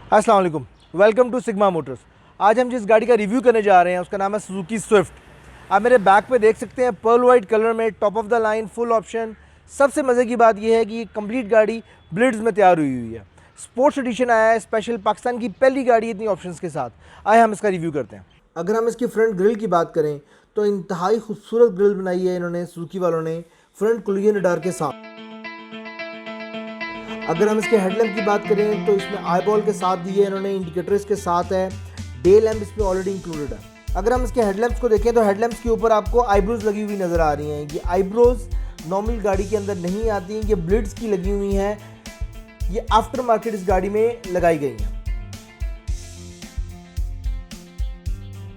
अस्सलाम वालेकुम, welcome to sigma Motors. आज हम जिस गाड़ी का रिव्यू करने जा रहे हैं उसका नाम है सुजुकी स्विफ्ट। आप मेरे बैक पे देख सकते हैं पर्ल वाइट कलर में, top of the line, full option. सबसे मज़े की बात यह है कि ये कंप्लीट गाड़ी ब्लिड्स में तैयार हुई है। स्पोर्ट्स एडिशन आया है स्पेशल, पाकिस्तान की पहली गाड़ी इतनी ऑप्शंस के साथ। आए हम इसका रिव्यू करते हैं। अगर हम इसकी फ्रंट ग्रिल की बात करें तो इंतहाई खूबसूरत ग्रिल बनाई है इन्होंने सुजुकी वालों ने, फ्रंट कोलिजन रडार के साथ। अगर हम इसके हेडलैम्प की बात करें तो इसमें आईबॉल के साथ दिए इन्होंने, इंडिकेटर इसके साथ है, डे लैम्प इसमें ऑलरेडी इंक्लूडेड है। अगर हम इसके हेडलैम्प्स को देखें तो हेडलैम्प्स के ऊपर आपको आईब्रोज लगी हुई नज़र आ रही हैं। ये आईब्रोज नॉर्मल गाड़ी के अंदर नहीं आती हैं, ये ब्लिड्स की लगी हुई हैं। ये आफ्टर मार्केट इस गाड़ी में लगाई गई हैं।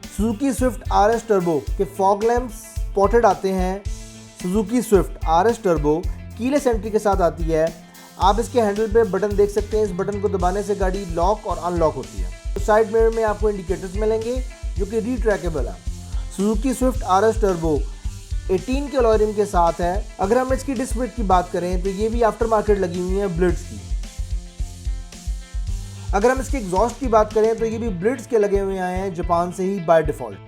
सुजुकी स्विफ्ट आरएस टर्बो के फॉग लैम्प्स स्पॉटेड आते हैं। Suzuki Swift RS turbo keyless entry के साथ आती है। आप इसके हैंडल पे बटन देख सकते हैं, इस बटन को दबाने से गाड़ी लॉक और अनलॉक होती है। तो साइड मिरर में आपको इंडिकेटर्स मिलेंगे जो कि रीट्रैकेबल है। सुजुकी स्विफ्ट आरएस टर्बो 18 के अलॉय रिम के साथ है। अगर हम इसकी डिस्क ब्रेक की बात करें तो ये भी आफ्टर मार्केट लगी हुई है ब्लिड्स की। अगर हम इसके एग्जॉस्ट की बात करें तो ये भी ब्लिड्स के लगे हुए आए हैं जापान से ही बाय डिफॉल्ट।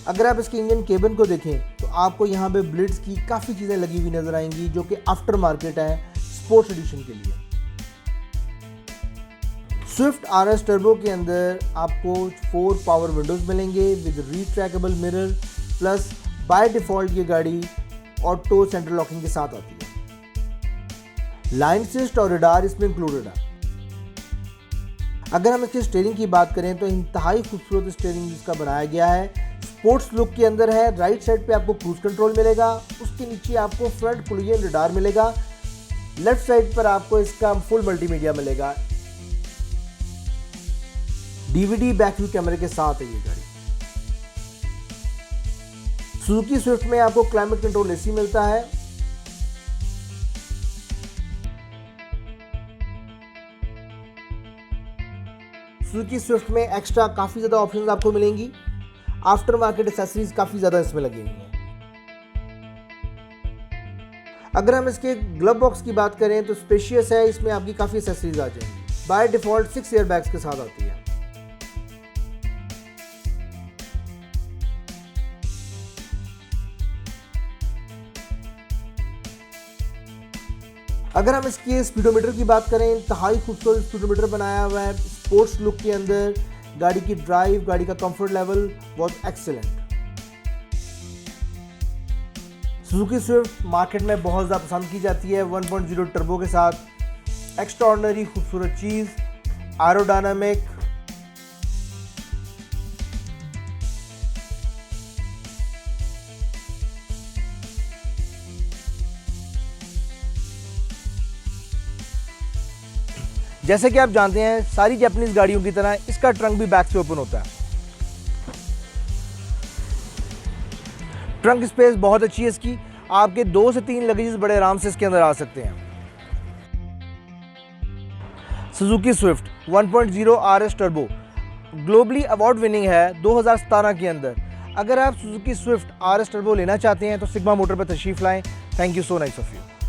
अगर आप इसके इंजन केबिन को देखें तो आपको यहाँ पे ब्लिड्स की काफ़ी चीज़ें लगी हुई नज़र आएंगी जो कि आफ्टर मार्केट है स्पोर्ट्स एडिशन के लिए। स्विफ्ट आरएस टर्बो के अंदर आपको 4 पावर विंडोज़ मिलेंगे with retractable mirror, plus by default ये गाड़ी ऑटो सेंट्रल लॉकिंग के साथ आती है। लाइन असिस्ट और रडार इसमें इंक्लूडेड है। अगर हम इसके स्टीयरिंग की बात करें तो इंतहाई खूबसूरत स्टीयरिंग इसका बनाया गया है, स्पोर्ट्स लुक के अंदर है। राइट साइड पे आपको क्रूज कंट्रोल मिलेगा, उसके नीचे आपको फ्रंट कोलिजन रडार मिलेगा, लेफ्ट साइड पर आपको इसका फुल मल्टीमीडिया मिलेगा। डीवीडी बैक व्यू कैमरे के साथ है ये गाड़ी। सुजुकी स्विफ्ट में आपको क्लाइमेट कंट्रोल एसी मिलता है। सुजुकी स्विफ्ट में एक्स्ट्रा काफ़ी ज़्यादा ऑप्शंस आपको मिलेंगी। आफ्टर मार्केट एक्सेसरीज काफ़ी ज़्यादा इसमें लगी हुई हैं। अगर हम इसके ग्लव बॉक्स की बात करें तो स्पेशियस है, इसमें आपकी काफ़ी एक्सेसरीज आ जाएंगी। बाय डिफ़ॉल्ट 6 एयर बैग्स के साथ आती है। अगर हम इसके स्पीडोमीटर की बात करें, इंतहाई खूबसूरत स्पीडोमीटर बनाया हुआ है स्पोर्ट्स लुक के अंदर। गाड़ी की ड्राइव, गाड़ी का कंफर्ट लेवल बहुत एक्सीलेंट। सुजुकी स्विफ्ट मार्केट में बहुत ज़्यादा पसंद की जाती है 1.0 टर्बो के साथ। एक्स्ट्राऑर्डिनरी खूबसूरत चीज़, एरोडायनामिक, जैसे कि आप जानते हैं सारी जापानीज गाड़ियों की तरह इसका ट्रंक भी बैक से ओपन होता है। ट्रंक स्पेस बहुत अच्छी है इसकी, आपके 2 से 3 लगेजेस बड़े आराम से इसके अंदर आ सकते हैं। Suzuki Swift 1.0 RS turbo globally award winning है 2017 के अंदर। अगर आप सुजुकी स्विफ्ट आरएस टर्बो लेना चाहते हैं तो सिग्मा मोटर पर तशरीफ लाएं। Thank you so nice of you.